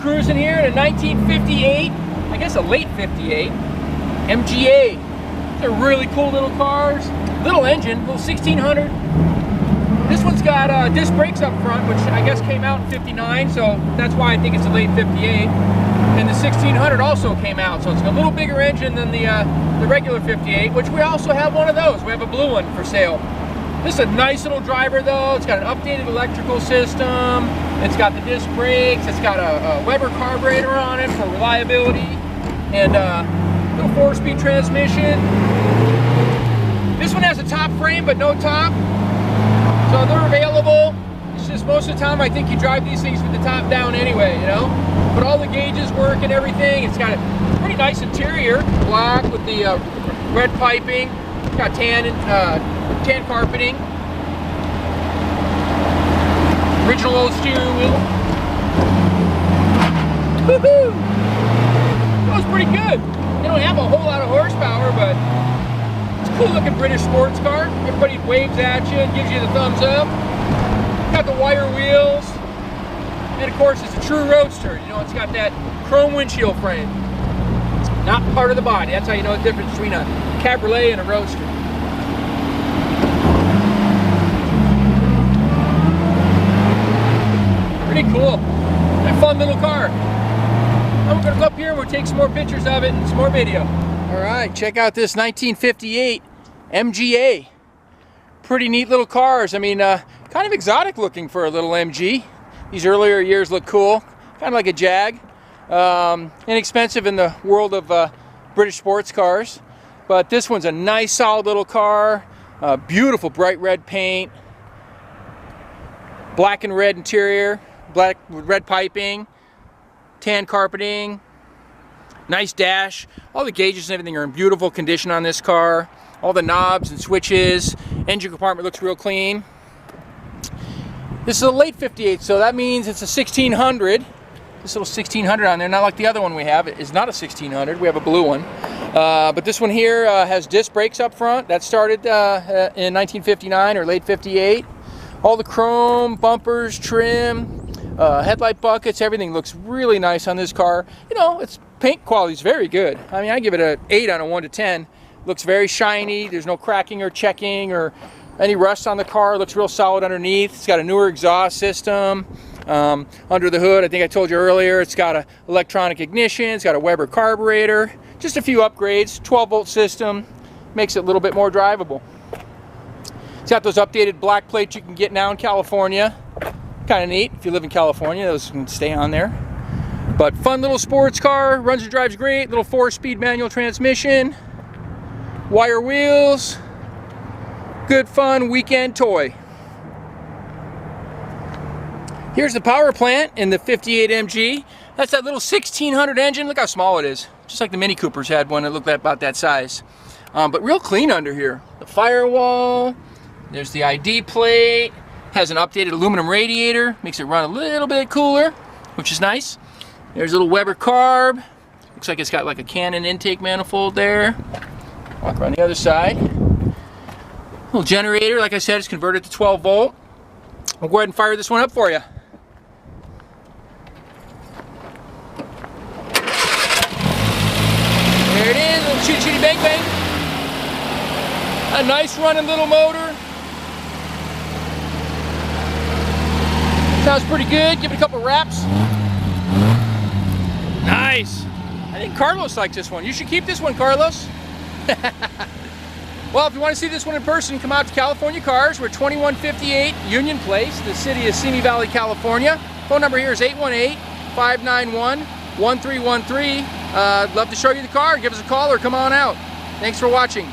cruising here in a 1958, I guess a late 58, MGA. They're really cool little cars. Little engine, little 1600. This one's got disc brakes up front, which I guess came out in 59, so that's why I think it's a late 58. And the 1600 also came out, so it's got a little bigger engine than the regular 58, which we also have one of those. We have a blue one for sale. This is a nice little driver though. It's got an updated electrical system. It's got the disc brakes. It's got a Weber carburetor on it for reliability. And little 4-speed transmission. This one has a top frame but no top. So they're available. It's just most of the time I think you drive these things with the top down anyway, you know. But all the gauges work and everything. It's got a pretty nice interior. Black with the red piping. It's got tan carpeting. Original old steering wheel. Woohoo! Goes pretty good. They don't have a whole lot of horsepower, but it's a cool looking British sports car. Everybody waves at you and gives you the thumbs up. Got the wire wheels. And of course it's a true roadster. You know, it's got that chrome windshield frame. Not part of the body. That's how you know the difference between a cabriolet and a roadster. Pretty cool. And a fun little car. I'm gonna go up here and we'll take some more pictures of it and some more video. All right, check out this 1958 MGA. Pretty neat little cars. I mean, kind of exotic looking for a little MG. These earlier years look cool, kind of like a Jag. Inexpensive in the world of British sports cars. But this one's a nice, solid little car. Beautiful bright red paint. Black and red interior. Black with red piping. Tan carpeting. Nice dash. All the gauges and everything are in beautiful condition on this car. All the knobs and switches. Engine compartment looks real clean. This is a late 58, so that means it's a 1600. This little 1600 on there, not like the other one we have. It is not a 1600. We have a blue one. But this one here has disc brakes up front. That started in 1959 or late 58. All the chrome, bumpers, trim, headlight buckets, everything looks really nice on this car. You know, its paint quality is very good. I mean, I give it an 8 on a 1 to 10. Looks very shiny. There's no cracking or checking or any rust on the car. Looks real solid underneath. It's got a newer exhaust system. Under the hood, I think I told you earlier, it's got an electronic ignition. It's got a Weber carburetor. Just a few upgrades. 12-volt system. Makes it a little bit more drivable. It's got those updated black plates you can get now in California. Kind of neat. If you live in California, those can stay on there. But fun little sports car. Runs and drives great. Little 4-speed manual transmission. Wire wheels. Good fun weekend toy. Here's the power plant in the 58 MG. That's that little 1600 engine. Look how small it is. Just like the Mini Coopers had one that looked about that size. But real clean under here. The firewall. There's the ID plate. Has an updated aluminum radiator. Makes it run a little bit cooler, which is nice. There's a little Weber carb. Looks like it's got like a Canon intake manifold there. Walk around the other side. Little generator, like I said, is converted to 12 volt. I'll go ahead and fire this one up for you. There it is, a little chitty chitty bang bang. A nice running little motor. Sounds pretty good. Give it a couple wraps. Nice. I think Carlos likes this one. You should keep this one, Carlos. Well, if you want to see this one in person, come out to California Cars. We're 2158 Union Place, the city of Simi Valley, California. Phone number here is 818-591-1313. I'd love to show you the car. Give us a call or come on out. Thanks for watching.